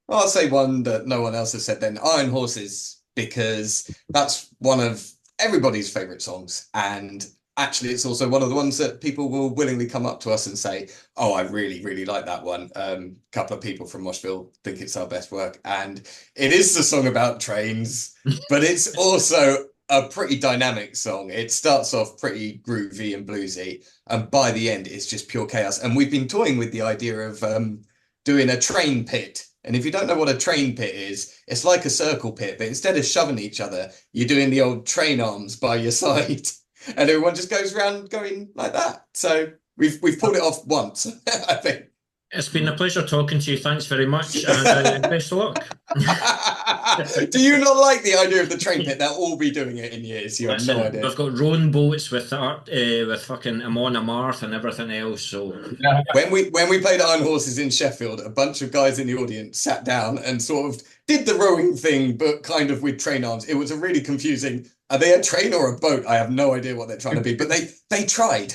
I'll say one that no one else has said then, Iron Horses, because that's one of everybody's favorite songs. And actually, it's also one of the ones that people will willingly come up to us and say, oh, I really, really like that one. A couple of people from Moshville think it's our best work. And it is the song about trains, but it's also a pretty dynamic song. It starts off pretty groovy and bluesy, and by the end, it's just pure chaos. And we've been toying with the idea of doing a train pit. And if you don't know what a train pit is, it's like a circle pit, but instead of shoving each other, you're doing the old train arms by your side, and everyone just goes around going like that. So we've pulled it off once, I think. It's been a pleasure talking to you. Thanks very much, and best of luck. Do you not like the idea of the train pit? They'll all be doing it in years. You have no idea. We've got rowing boats with fucking Amon Amarth and everything else. So when we played Iron Horses in Sheffield, a bunch of guys in the audience sat down and sort of did the rowing thing, but kind of with train arms. It was a really confusing. Are they a train or a boat? I have no idea what they're trying to be, but they tried.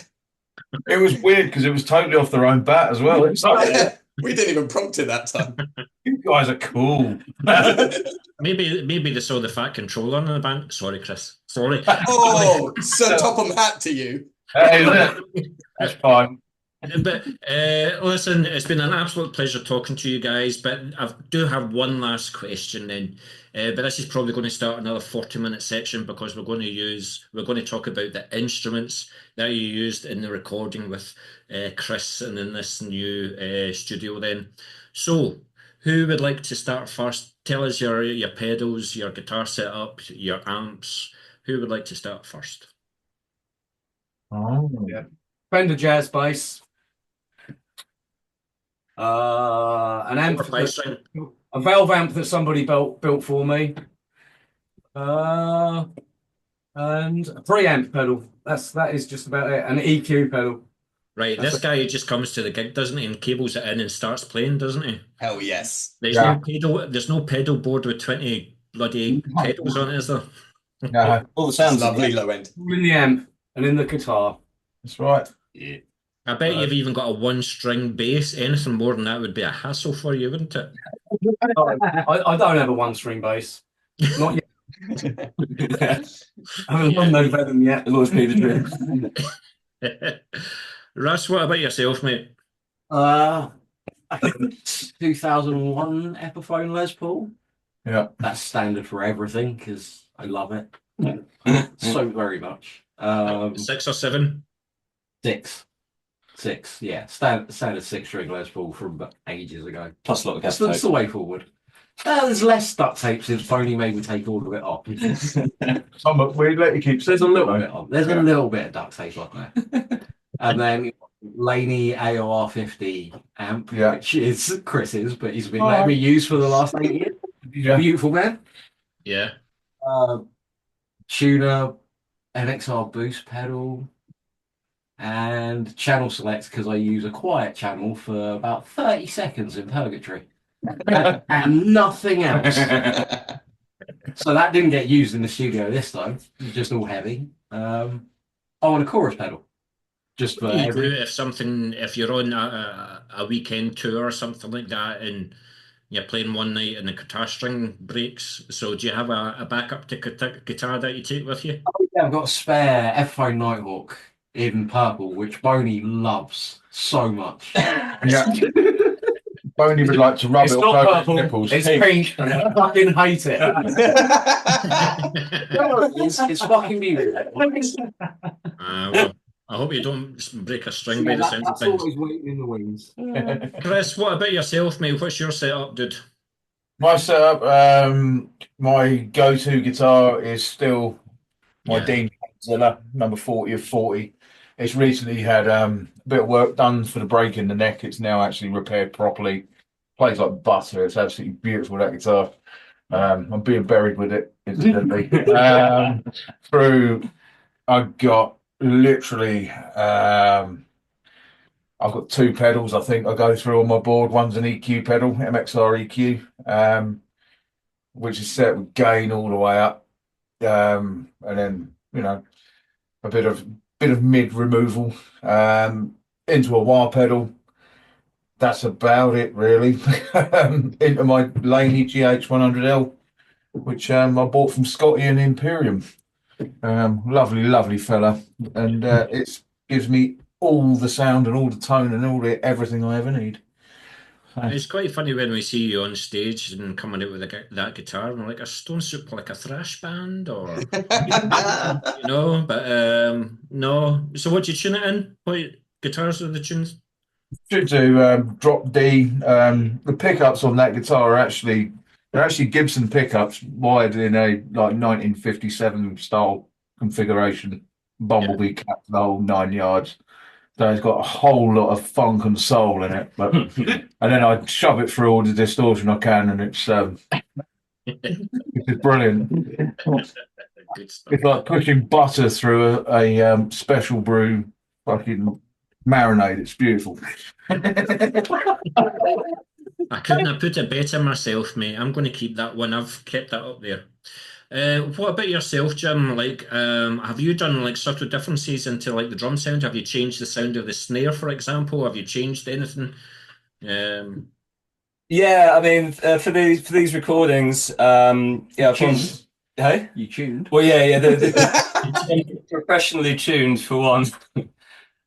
It was weird because it was totally off their own bat as well. It's like, We didn't even prompt it that time. you guys are cool. Maybe they saw the fat controller on the bank. Sorry, Chris. Sorry. Oh, Sir Topham Hat to you. That's fine. But listen, it's been an absolute pleasure talking to you guys. But I do have one last question then. But this is probably going to start another 40-minute section because we're going to talk about the instruments that you used in the recording with Chris and in this new studio then. So, who would like to start first? Tell us your pedals, your guitar setup, your amps. Who would like to start first? Oh, Yeah. Fender Jazz Bass. An amp, Bass string. a valve amp that somebody built for me. And a preamp pedal. That is just about it. An EQ pedal. Right, this guy just comes to the gig, doesn't he, and cables it in and starts playing, doesn't he? Hell yes. There's no pedal board with 20 bloody pedals on it, is there? no, All the sounds Lovely low end. All in the amp and in the guitar. that's right. I bet you've even got a one-string bass. Anything more than that would be a hassle for you, wouldn't it? I don't have a one-string bass. Not yet. I haven't done no better than yet. It'll always be the dream. Russ, what about yourself, mate? I think 2001 Epiphone Les Paul. Yeah. That's standard for everything because I love it so very much. 6 or 7? Six, yeah. Standard 6-string Les Paul from ages ago. Plus a lot of gas That's the way forward. There's less duct tape since Phony made me take all of it off. We let you keep. There's a little bit on. There's a little bit of duct tape on there. And then Laney AOR50 amp, which is Chris's, but he's been letting me use for the last 8 years. Yeah. Beautiful man. Yeah. Tuner, NXR boost pedal, and channel select because I use a quiet channel for about 30 seconds in Purgatory. And nothing else. So that didn't get used in the studio this time. It was just all heavy. Oh, and a chorus pedal. Just for if you're on a weekend tour or something like that, and you're playing one night and the guitar string breaks. So do you have a backup to guitar that you take with you? Oh yeah, I've got a spare Epiphone Nighthawk in purple, which Boney loves so much. Yeah. Boney would like to rub it all over his nipples. It's pink. I fucking hate it. It's fucking beautiful. Well, I hope you don't break a string by the sound of That's things. always waiting in the wings. Chris, what about yourself, mate? What's your setup, dude? My setup, my go-to guitar is still my Dean Zilla, number 40 of 40. It's recently had a bit of work done for the break in the neck. It's now actually repaired properly. Plays like butter. It's absolutely beautiful, that guitar. I'm being buried with it, incidentally. I've got literally, I've got 2 pedals, I think, I go through on my board. One's an EQ pedal, MXR EQ, which is set with gain all the way up. And then, a bit of mid removal into a wah pedal. That's about it, really. Into my Laney GH100L, which I bought from Scotty and Imperium. Lovely fella, and it gives me all the sound and all the tone and everything I ever need. It's quite funny when we see you on stage and coming out with that guitar, and we're like a Stone Soup, like a thrash band, or but no. So what do you tune it in? What guitars are the tunes? Should do drop D. The pickups on that guitar are actually Gibson pickups wired in a like 1957 style configuration, bumblebee cap, the whole 9 yards. So it's got a whole lot of funk and soul in it, and then I shove it through all the distortion I can, and it's brilliant. It's like pushing butter through a special brew fucking marinade. It's beautiful. I couldn't have put it better myself, mate. I'm going to keep that one. I've kept that up there. What about yourself, Jim? Like, have you done like subtle differences into like the drum sound? Have you changed the sound of the snare, for example? Have you changed anything? Um, Yeah, I mean, for these recordings, yeah, I've gone. tuned. Hey, You tuned. well, yeah, it's professionally tuned for one.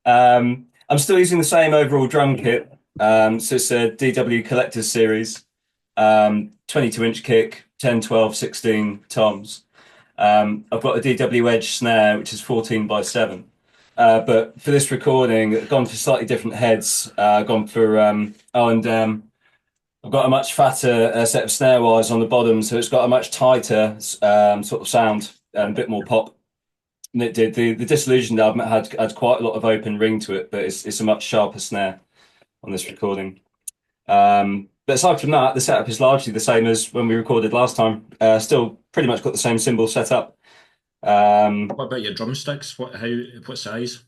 I'm still using the same overall drum kit. So it's a DW Collector's Series, 22-inch kick, 10, 12, 16 toms. I've got a DW Edge snare, which is 14 by 7. But for this recording, I've gone for slightly different heads. Gone for I've got a much fatter set of snare wires on the bottom, so it's got a much tighter sort of sound and a bit more pop. And it did. The Disillusioned album had quite a lot of open ring to it, but it's a much sharper snare on this recording. But aside from that, the setup is largely the same as when we recorded last time. Still pretty much got the same cymbal setup. what about your drumsticks? What size?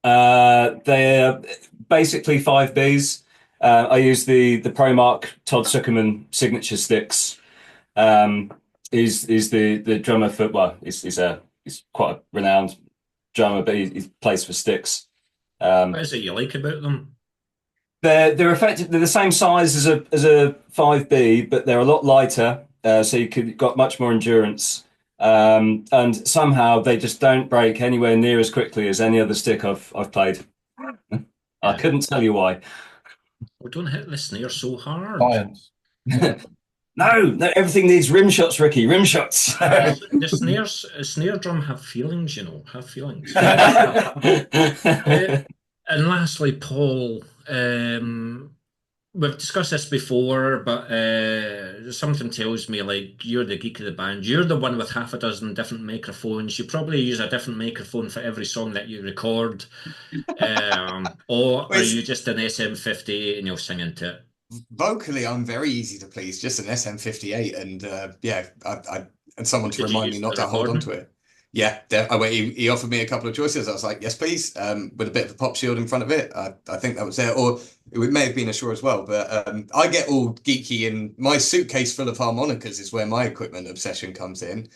They're basically 5Bs. I use the ProMark Todd Zuckerman signature sticks. Is the drummer for, well, he's quite a renowned drummer, but he plays for Styx. What is it you like about them? They're effective. They're the same size as a 5B, but they're a lot lighter, so you've got much more endurance. And somehow they just don't break anywhere near as quickly as any other stick I've played. I couldn't tell you why. Oh, don't hit the snare so hard. Science. No, everything needs rim shots, Ricky. Rim shots. The snare drum have feelings, you know, have feelings. And lastly, Paul, we've discussed this before, but something tells me like you're the geek of the band. You're the one with half a dozen different microphones. You probably use a different microphone for every song that you record. Or are you just an SM58 and you'll sing into it? Vocally, I'm very easy to please, just an SM58, and and someone to Did you remind me use not the to hold on recording? to it. Yeah, he offered me a couple of choices. I was like, yes, please, with a bit of a pop shield in front of it. I think that was it, or it may have been a Shure as well. But I get all geeky, and my suitcase full of harmonicas is where my equipment obsession comes in.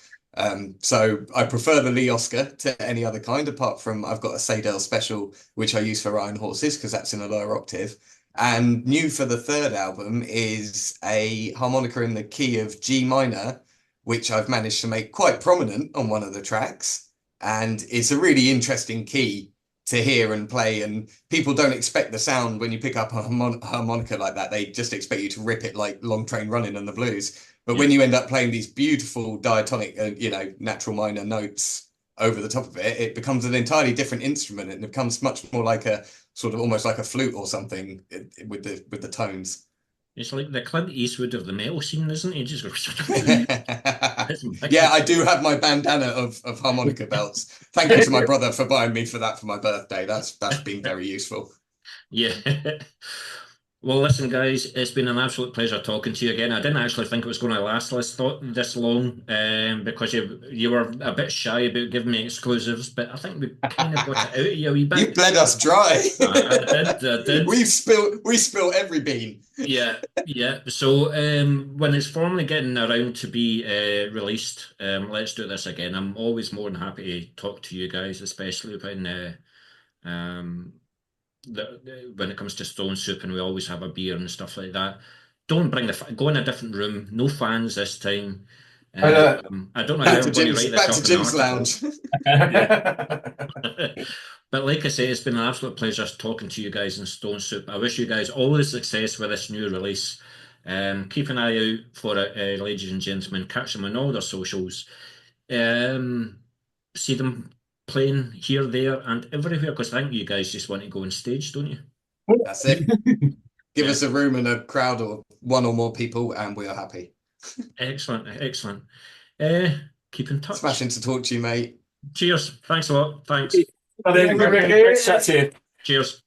So I prefer the Lee Oscar to any other kind, apart from I've got a Seidel Special, which I use for Iron Horses because that's in a lower octave. And new for the third album is a harmonica in the key of G minor, which I've managed to make quite prominent on one of the tracks. And it's a really interesting key to hear and play. And people don't expect the sound when you pick up a harmonica like that. They just expect you to rip it like Long Train Running and the Blues. But when you end up playing these beautiful diatonic, natural minor notes over the top of it, it becomes an entirely different instrument, and it becomes much more like a sort of almost like a flute or something with the tones. It's like the Clint Eastwood of the metal scene, isn't it? Just Yeah, I do have my bandana of harmonica belts. Thank you to my brother for buying me for that for my birthday. That's been very useful. Yeah. Well, listen, guys, it's been an absolute pleasure talking to you again. I didn't actually think it was going to last this long, because you were a bit shy about giving me exclusives, but I think we kind of got it out of you a wee bit. You bled us dry. I did. We spill every bean. Yeah. So when it's formally getting around to be released, let's do this again. I'm always more than happy to talk to you guys, especially when when it comes to Stone Soup, and we always have a beer and stuff like that. Don't bring go in a different room. No fans this time. I don't know how I'm going to write this Back to Jim's lounge. But like I say, it's been an absolute pleasure talking to you guys in Stone Soup. I wish you guys all the success with this new release. Keep an eye out for it, ladies and gentlemen. Catch them on all their socials. See them playing here, there, and everywhere, because I think you guys just want to go on stage, don't you? That's it. Give us a room and a crowd or one or more people, and we are happy. Excellent. Keep in touch. Smashing to talk to you, mate. Cheers. Thanks a lot. Thanks. Great to chat to you. Cheers.